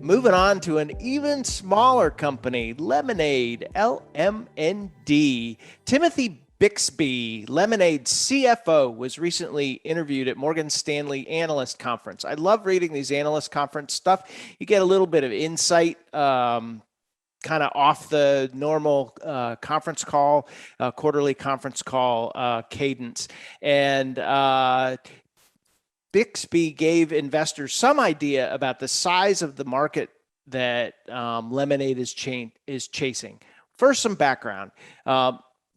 Moving on to an even smaller company, Lemonade, LMND. Timothy Bixby, Lemonade's CFO, was recently interviewed at Morgan Stanley Analyst Conference. I love reading these analyst conference stuff. You get a little bit of insight, kind of off the normal conference call, quarterly conference call cadence. And Bixby gave investors some idea about the size of the market that Lemonade is chasing. First, some background.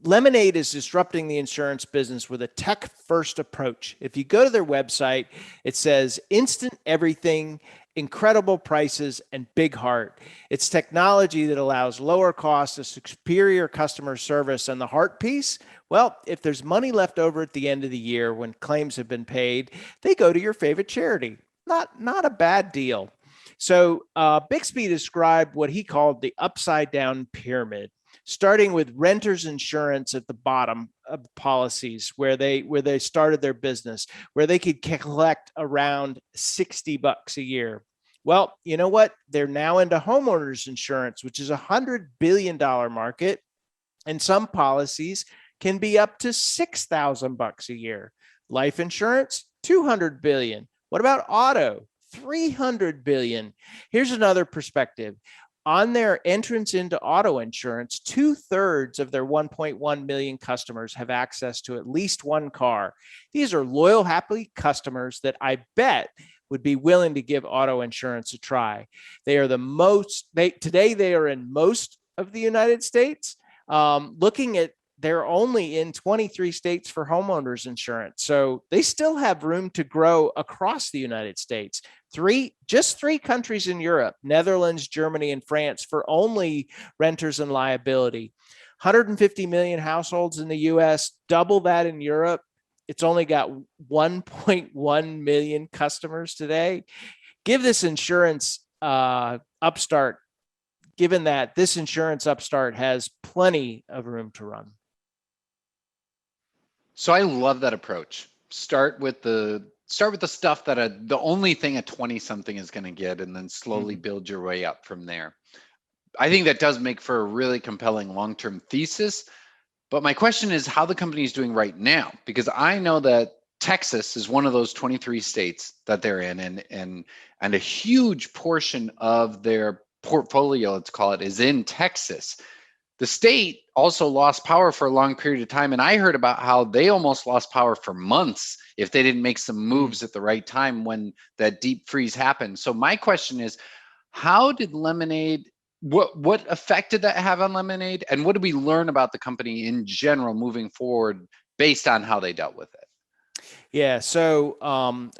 Lemonade is disrupting the insurance business with a tech-first approach. If you go to their website, it says instant everything, incredible prices, and big heart. It's technology that allows lower costs, a superior customer service, and the heart piece. Well, if there's money left over at the end of the year when claims have been paid, they go to your favorite charity. Not a bad deal. So Bixby described what he called the upside down pyramid, starting with renters insurance at the bottom of policies where they started their business, where they could collect around $60 a year. Well, you know what? They're now into homeowners insurance, which is a $100 billion market, and some policies can be up to $6,000 a year. Life insurance, $200 billion. What about auto? $300 billion. Here's another perspective. On their entrance into auto insurance, 2/3 of their 1.1 million customers have access to at least one car. These are loyal, happy customers that I bet would be willing to give auto insurance a try. They are today they are in most of the United States. Looking at They're only in 23 states for homeowners insurance. So they still have room to grow across the United States. Just three countries in Europe, Netherlands, Germany, and France, for only renters and liability. 150 million households in the US, double that in Europe. It's only got 1.1 million customers today. Give this insurance upstart, given that this insurance upstart has plenty of room to run. So I love that approach. Start with the stuff that the only thing a 20-something is going to get, and then slowly build your way up from there. I think that does make for a really compelling long-term thesis. But my question is how the company is doing right now, because I know that Texas is one of those 23 states that they're in, and a huge portion of their portfolio, let's call it, is in Texas. The state also lost power for a long period of time, and I heard about how they almost lost power for months if they didn't make some moves at the right time when that deep freeze happened. So my question is, how did Lemonade, what effect did that have on Lemonade, and what did we learn about the company in general moving forward based on how they dealt with it? Yeah, so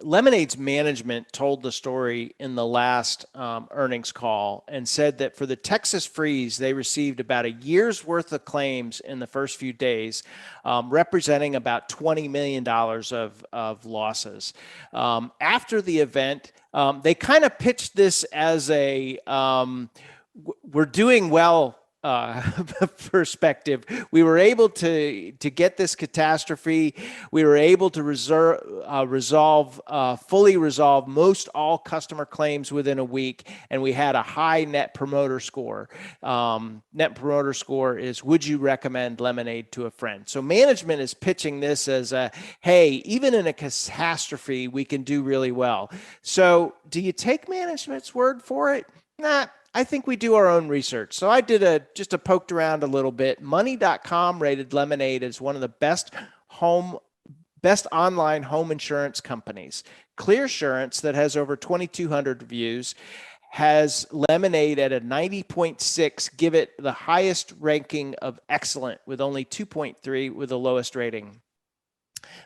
Lemonade's management told the story in the last earnings call and said that for the Texas freeze, they received about a year's worth of claims in the first few days, representing about $20 million of losses. After the event, they kind of pitched this as a we're doing well perspective. We were able to get this catastrophe. We were able to fully resolve most all customer claims within a week, and we had a high net promoter score. Net promoter score is, would you recommend Lemonade to a friend? So management is pitching this as a, hey, even in a catastrophe, we can do really well. So do you take management's word for it? Nah. I think we do our own research. So I did just poked around a little bit. Money.com rated Lemonade as one of the best online home insurance companies. ClearSurance, that has over 2,200 reviews, has Lemonade at a 90.6, give it the highest ranking of excellent, with only 2.3 with the lowest rating.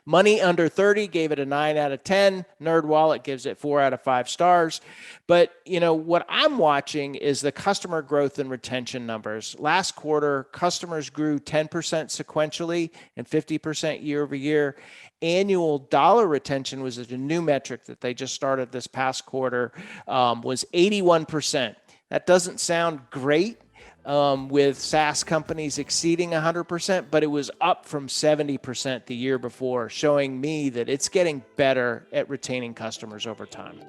Money Under 30 gave it a 9 out of 10. NerdWallet gives it 4 out of 5 stars. But, what I'm watching is the customer growth and retention numbers. Last quarter, customers grew 10% sequentially and 50% year over year. Annual dollar retention was a new metric that they just started this past quarter, was 81%. That doesn't sound great. with SaaS companies exceeding 100%, but it was up from 70% the year before, showing me that it's getting better at retaining customers over time.